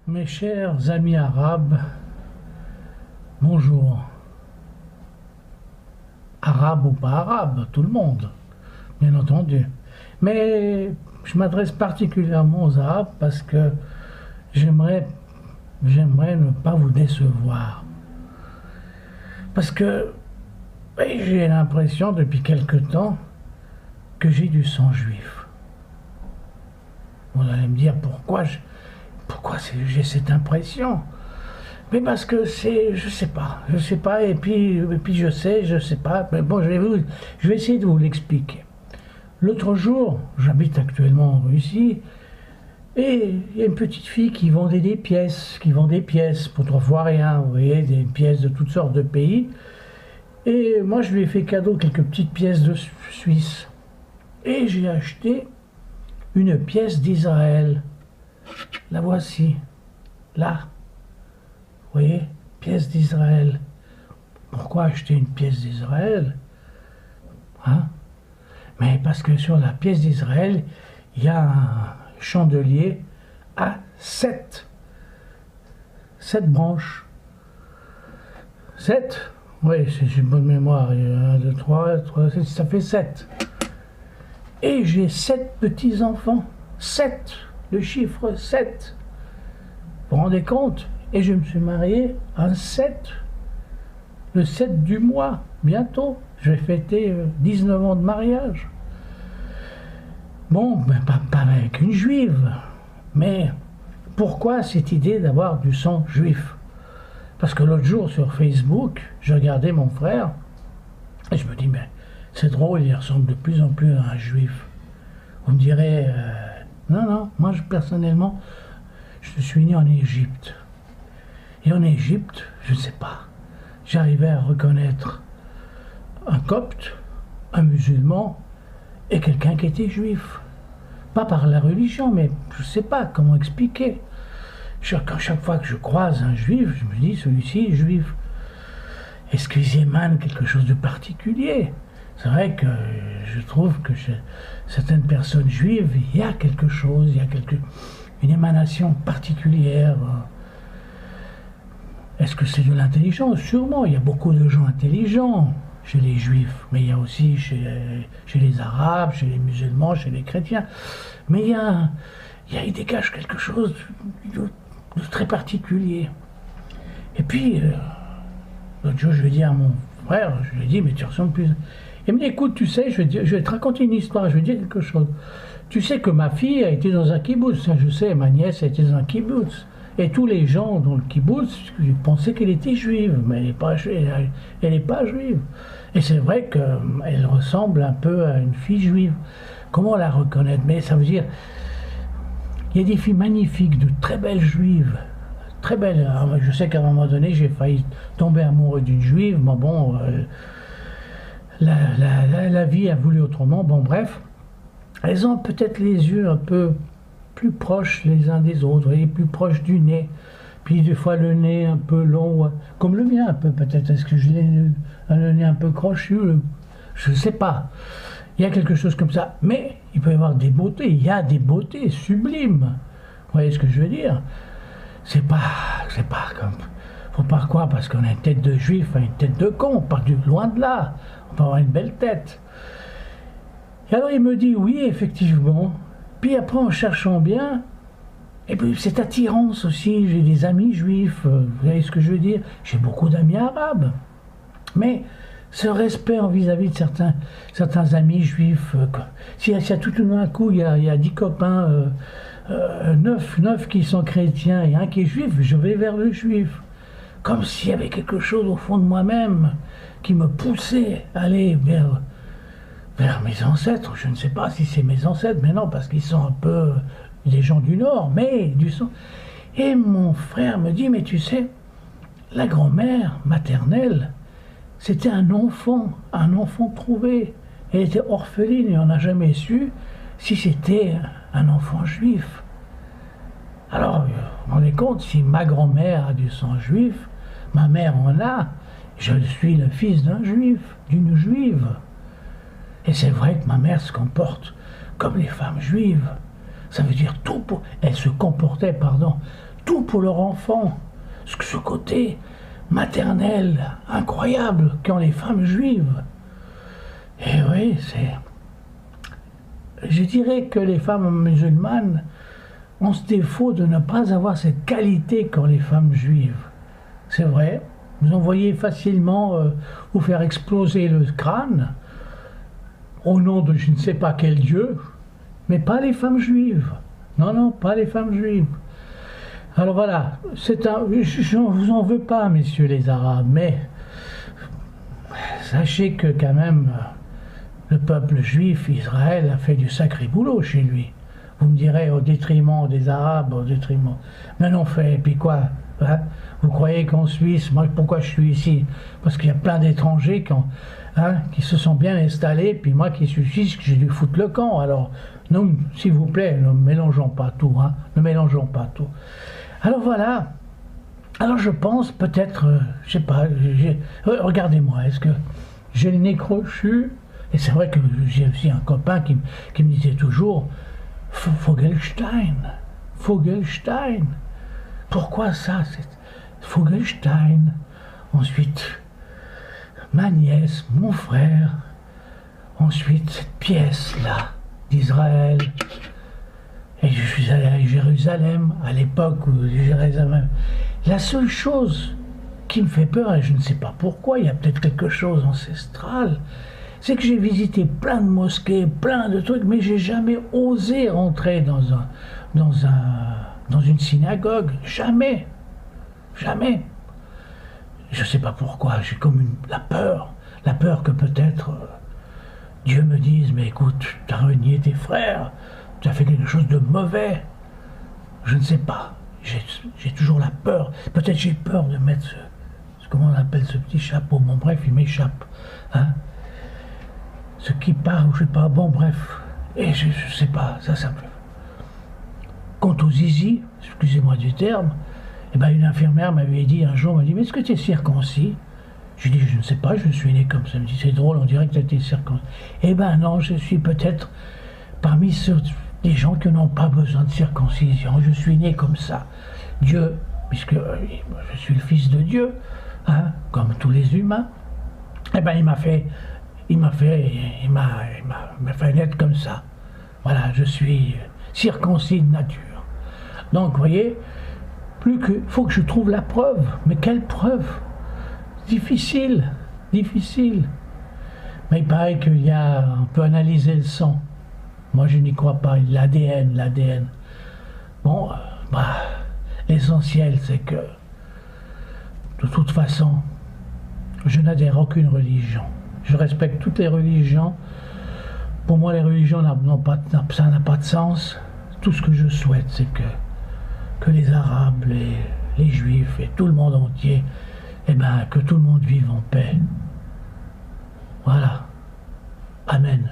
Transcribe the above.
Mes chers amis arabes, bonjour. Arabe ou pas arabe, tout le monde, bien entendu. Mais je m'adresse particulièrement aux arabes parce que j'aimerais, j'aimerais ne pas vous décevoir. Parce que oui, j'ai l'impression depuis quelque temps que j'ai du sang juif. Vous allez me dire pourquoi j'ai cette impression. Mais parce que je sais pas, et puis je sais pas, mais bon, je vais essayer de vous l'expliquer. L'autre jour, j'habite actuellement en Russie, et il y a une petite fille qui vend des pièces pour 3 fois rien, vous voyez, des pièces de toutes sortes de pays. Et moi, je lui ai fait cadeau quelques petites pièces de Suisse. Et j'ai acheté une pièce d'Israël. La voici, là. Vous voyez, pièce d'Israël. Pourquoi acheter une pièce d'Israël? Hein? Mais parce que sur la pièce d'Israël, il y a un chandelier à 7 branches. 7? Oui, c'est une bonne mémoire. Il y a 1, 2, 3, 7, ça fait 7. Et j'ai 7 petits-enfants. 7, le chiffre 7. Vous vous rendez compte? Et je me suis marié un 7, le 7 du mois, bientôt. Je vais fêter 19 ans de mariage. Bon, ben, pas avec une juive, mais pourquoi cette idée d'avoir du sang juif? Parce que l'autre jour sur Facebook, je regardais mon frère et je me dis, mais c'est drôle, il ressemble de plus en plus à un juif. Vous me direz, non, moi personnellement, je suis né en Égypte. Et en Égypte, je ne sais pas, j'arrivais à reconnaître un copte, un musulman et quelqu'un qui était juif. Pas par la religion, mais je ne sais pas comment expliquer. Chaque fois que je croise un juif, je me dis, celui-ci est juif. Est-ce qu'ils émanent quelque chose de particulier? C'est vrai que je trouve que chez certaines personnes juives, il y a quelque chose, une émanation particulière. Est-ce que c'est de l'intelligence? Sûrement, il y a beaucoup de gens intelligents chez les juifs, mais il y a aussi chez les arabes, chez les musulmans, chez les chrétiens. Mais il dégage quelque chose de très particulier. Et puis, l'autre jour, je lui ai dit à mon frère, je lui ai dit, mais tu ressembles plus... Il me dit, écoute, tu sais, je vais te raconter une histoire, je vais te dire quelque chose. Tu sais que ma fille a été dans un kibbutz, ça je sais, ma nièce a été dans un kibbutz. Et tous les gens dans le kibbutz pensaient qu'elle était juive, mais elle n'est pas juive. Et c'est vrai qu'elle ressemble un peu à une fille juive. Comment la reconnaître? Mais ça veut dire, il y a des filles magnifiques, de très belles juives, très belles. Alors, je sais qu'à un moment donné, j'ai failli tomber amoureux d'une juive, mais bon, la vie a voulu autrement. Bon, bref, elles ont peut-être les yeux un peu plus proches les uns des autres, et plus proches du nez. Puis des fois le nez un peu long, comme le mien un peu peut-être. Est-ce que je l'ai le nez un peu crochu? Je ne sais pas. Il y a quelque chose comme ça. Mais il peut y avoir des beautés. Il y a des beautés sublimes. Vous voyez ce que je veux dire? C'est pas comme... Faut pas croire parce qu'on a une tête de juif, une tête de con. Pas loin de là. On peut avoir une belle tête. Et alors il me dit oui, effectivement. Puis après, en cherchant bien, et puis cette attirance aussi, j'ai des amis juifs, vous voyez ce que je veux dire? J'ai beaucoup d'amis arabes. Mais ce respect vis-à-vis de certains amis juifs, s'il y a tout d'un coup, il y a 10 copains, 9 qui sont chrétiens et un qui est juif, je vais vers le juif. Comme s'il y avait quelque chose au fond de moi-même qui me poussait à aller vers mes ancêtres. Je ne sais pas si c'est mes ancêtres, mais non, parce qu'ils sont un peu des gens du Nord, mais du sang. Et mon frère me dit, mais tu sais, la grand-mère maternelle, c'était un enfant trouvé. Elle était orpheline et on n'a jamais su si c'était un enfant juif. Alors, vous vous rendez compte, si ma grand-mère a du sang juif, ma mère en a, je suis le fils d'un juif, d'une juive. Et c'est vrai que ma mère se comporte comme les femmes juives. Ça veut dire tout elle se comportait, tout pour leur enfant. Ce côté maternel incroyable qu'ont les femmes juives. Et oui, je dirais que les femmes musulmanes ont ce défaut de ne pas avoir cette qualité qu'ont les femmes juives. C'est vrai, vous envoyez facilement vous faire exploser le crâne au nom de je ne sais pas quel dieu, mais pas les femmes juives. Non, non, pas les femmes juives. Alors voilà, je ne vous en veux pas, messieurs les Arabes, mais sachez que quand même, le peuple juif, Israël, a fait du sacré boulot chez lui. Vous me direz, au détriment des Arabes, au détriment. Mais non fait, et puis quoi hein? Vous croyez qu'en Suisse, moi, pourquoi je suis ici? Parce qu'il y a plein d'étrangers qui se sont bien installés, puis moi qui suis suisse, j'ai dû foutre le camp. Alors, non, s'il vous plaît, ne mélangeons pas tout, hein, ne mélangeons pas tout. Alors voilà, alors je pense peut-être, je sais pas, regardez-moi, est-ce que j'ai le nez crochu? Et c'est vrai que j'ai aussi un copain qui me disait toujours, Vogelstein, Vogelstein, pourquoi ça? Vogelstein, ensuite ma nièce, mon frère, ensuite cette pièce-là d'Israël. Et je suis allé à Jérusalem, à l'époque où Jérusalem... La seule chose qui me fait peur, et je ne sais pas pourquoi, il y a peut-être quelque chose ancestral, c'est que j'ai visité plein de mosquées, plein de trucs, mais j'ai jamais osé rentrer dans une synagogue. Jamais. Jamais. Je ne sais pas pourquoi, j'ai comme la peur que peut-être Dieu me dise, mais écoute, tu as renié tes frères, tu as fait quelque chose de mauvais. Je ne sais pas. J'ai toujours la peur. Peut-être j'ai peur de mettre comment on appelle ce petit chapeau. Bon, bref, il m'échappe. Hein? Ce qui part, je sais pas. Bon, bref. Et je sais pas. Ça me fait. Quant aux zizi, excusez-moi du terme, eh ben, une infirmière m'avait dit un jour, m'a dit, mais est-ce que tu es circoncis? Je lui ai dit, je ne sais pas, je suis né comme ça. Elle me dit, c'est drôle, on dirait que tu as été circoncis. Eh ben non, je suis peut-être parmi des gens qui n'ont pas besoin de circoncision. Je suis né comme ça. Dieu, puisque je suis le fils de Dieu, hein, comme tous les humains, eh ben il m'a fait naître comme ça. Voilà, je suis circoncis de nature. Donc, vous voyez, faut que je trouve la preuve. Mais quelle preuve? Difficile. Mais il paraît on peut analyser le sang. Moi, je n'y crois pas. L'ADN. Bon, l'essentiel, c'est que, de toute façon, je n'adhère à aucune religion. Je respecte toutes les religions. Pour moi, les religions, ça n'a pas de sens. Tout ce que je souhaite, c'est que les Arabes, les Juifs et tout le monde entier, que tout le monde vive en paix. Voilà. Amen.